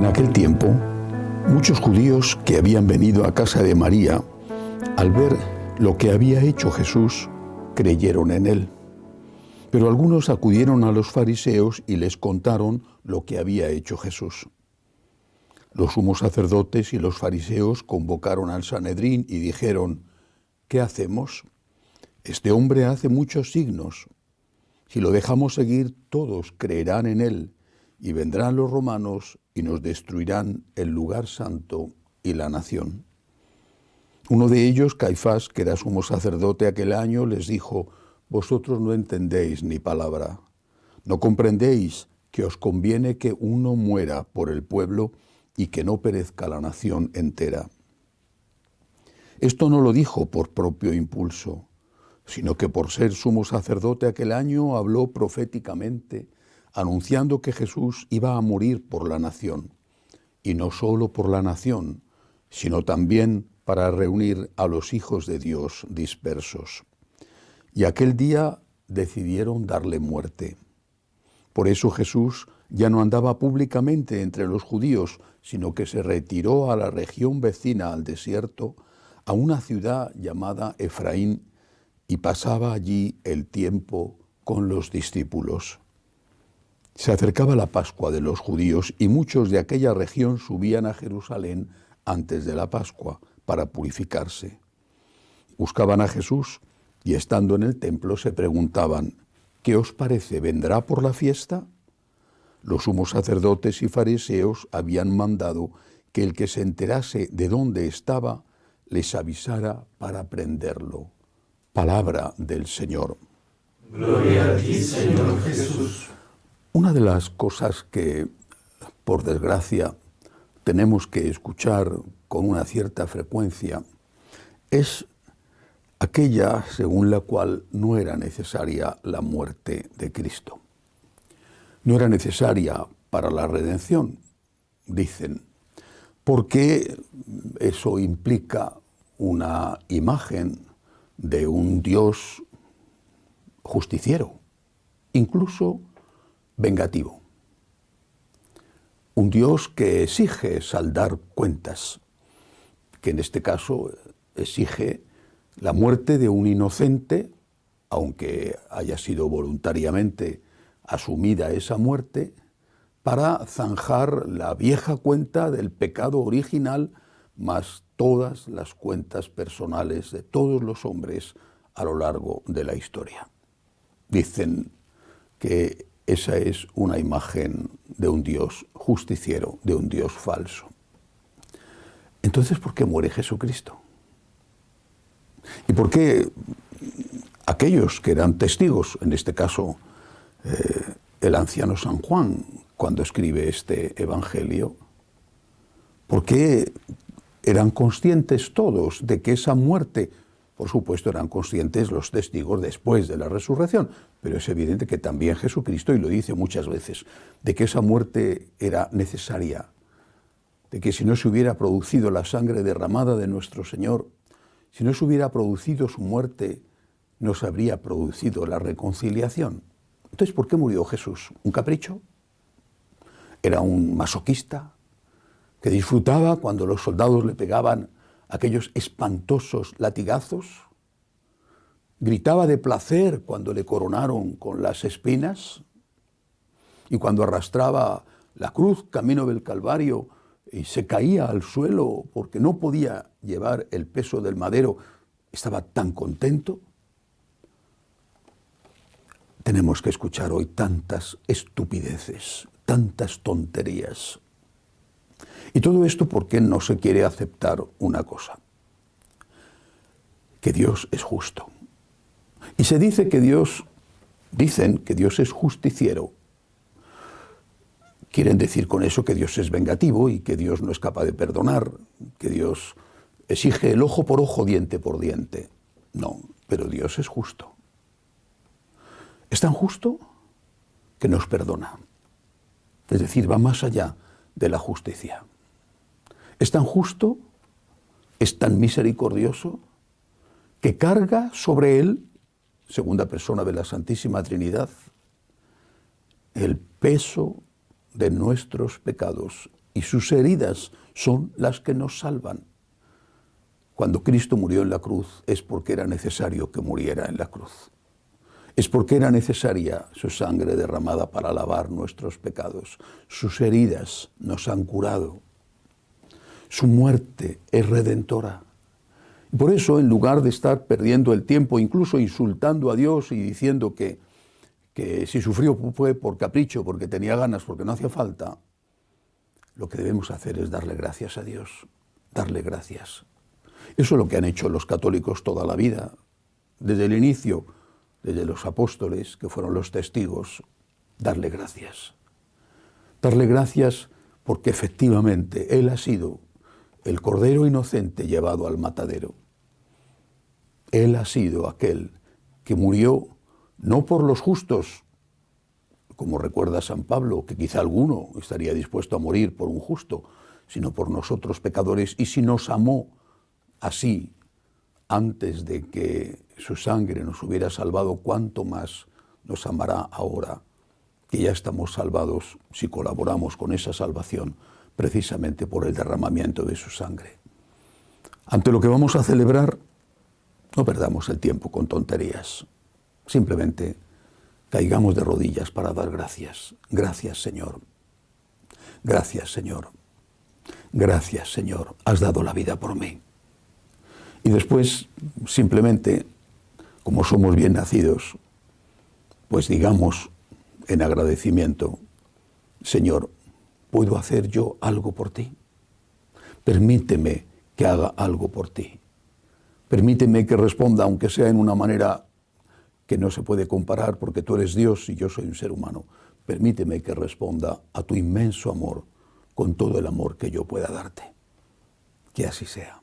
En aquel tiempo, muchos judíos que habían venido a casa de María, al ver lo que había hecho Jesús, creyeron en él. Pero algunos acudieron a los fariseos y les contaron lo que había hecho Jesús. Los sumos sacerdotes y los fariseos convocaron al Sanedrín y dijeron: ¿qué hacemos? Este hombre hace muchos signos. Si lo dejamos seguir, todos creerán en él, y vendrán los romanos y nos destruirán el lugar santo y la nación. Uno de ellos, Caifás, que era sumo sacerdote aquel año, les dijo: vosotros no entendéis ni palabra. ¿No comprendéis que os conviene que uno muera por el pueblo y que no perezca la nación entera? Esto no lo dijo por propio impulso, sino que por ser sumo sacerdote aquel año habló proféticamente, anunciando que Jesús iba a morir por la nación, y no solo por la nación, sino también para reunir a los hijos de Dios dispersos. Y aquel día decidieron darle muerte. Por eso Jesús ya no andaba públicamente entre los judíos, sino que se retiró a la región vecina al desierto, a una ciudad llamada Efraín, y pasaba allí el tiempo con los discípulos. Se acercaba la Pascua de los judíos y muchos de aquella región subían a Jerusalén antes de la Pascua para purificarse. Buscaban a Jesús y estando en el templo se preguntaban: ¿qué os parece? ¿Vendrá por la fiesta? Los sumos sacerdotes y fariseos habían mandado que el que se enterase de dónde estaba les avisara para prenderlo. Palabra del Señor. Gloria a ti, Señor Jesús. Una de las cosas que, por desgracia, tenemos que escuchar con una cierta frecuencia es aquella según la cual no era necesaria la muerte de Cristo. No era necesaria para la redención, dicen, porque eso implica una imagen de un Dios justiciero, incluso vengativo. Un Dios que exige saldar cuentas, que en este caso exige la muerte de un inocente, aunque haya sido voluntariamente asumida esa muerte, para zanjar la vieja cuenta del pecado original, más todas las cuentas personales de todos los hombres a lo largo de la historia. Dicen que esa es una imagen de un Dios justiciero, de un Dios falso. Entonces, ¿por qué muere Jesucristo? ¿Y por qué aquellos que eran testigos, en este caso el anciano San Juan, cuando escribe este Evangelio, por qué eran conscientes todos de que esa muerte, por supuesto eran conscientes los testigos después de la resurrección, pero es evidente que también Jesucristo, y lo dice muchas veces, de que esa muerte era necesaria, de que si no se hubiera producido la sangre derramada de nuestro Señor, si no se hubiera producido su muerte, no se habría producido la reconciliación. Entonces, ¿por qué murió Jesús? ¿Un capricho? ¿Era un masoquista que disfrutaba cuando los soldados le pegaban aquellos espantosos latigazos? ¿Gritaba de placer cuando le coronaron con las espinas? Y cuando arrastraba la cruz camino del Calvario y se caía al suelo porque no podía llevar el peso del madero, ¿estaba tan contento? Tenemos que escuchar hoy tantas estupideces, tantas tonterías. Y todo esto porque no se quiere aceptar una cosa: que Dios es justo. Y se dice que dicen que Dios es justiciero. Quieren decir con eso que Dios es vengativo y que Dios no es capaz de perdonar, que Dios exige el ojo por ojo, diente por diente. No, pero Dios es justo. Es tan justo que nos perdona. Es decir, va más allá de la justicia. Es tan justo, es tan misericordioso, que carga sobre él, segunda persona de la Santísima Trinidad, el peso de nuestros pecados y sus heridas son las que nos salvan. Cuando Cristo murió en la cruz es porque era necesario que muriera en la cruz. Es porque era necesaria su sangre derramada para lavar nuestros pecados. Sus heridas nos han curado. Su muerte es redentora. Y por eso, en lugar de estar perdiendo el tiempo, incluso insultando a Dios y diciendo que si sufrió fue por capricho, porque tenía ganas, porque no hacía falta, lo que debemos hacer es darle gracias a Dios, darle gracias. Eso es lo que han hecho los católicos toda la vida, desde el inicio, desde los apóstoles, que fueron los testigos, darle gracias. Darle gracias porque efectivamente Él ha sido el Cordero inocente llevado al matadero. Él ha sido aquel que murió no por los justos, como recuerda San Pablo, que quizá alguno estaría dispuesto a morir por un justo, sino por nosotros pecadores, y si nos amó así, antes de que su sangre nos hubiera salvado, ¿cuánto más nos amará ahora que ya estamos salvados si colaboramos con esa salvación precisamente por el derramamiento de su sangre? Ante lo que vamos a celebrar, no perdamos el tiempo con tonterías. Simplemente caigamos de rodillas para dar gracias. Gracias, Señor. Gracias, Señor. Gracias, Señor. Has dado la vida por mí. Y después, simplemente, como somos bien nacidos, pues digamos en agradecimiento, Señor, ¿puedo hacer yo algo por ti? Permíteme que haga algo por ti. Permíteme que responda, aunque sea en una manera que no se puede comparar, porque tú eres Dios y yo soy un ser humano. Permíteme que responda a tu inmenso amor con todo el amor que yo pueda darte. Que así sea.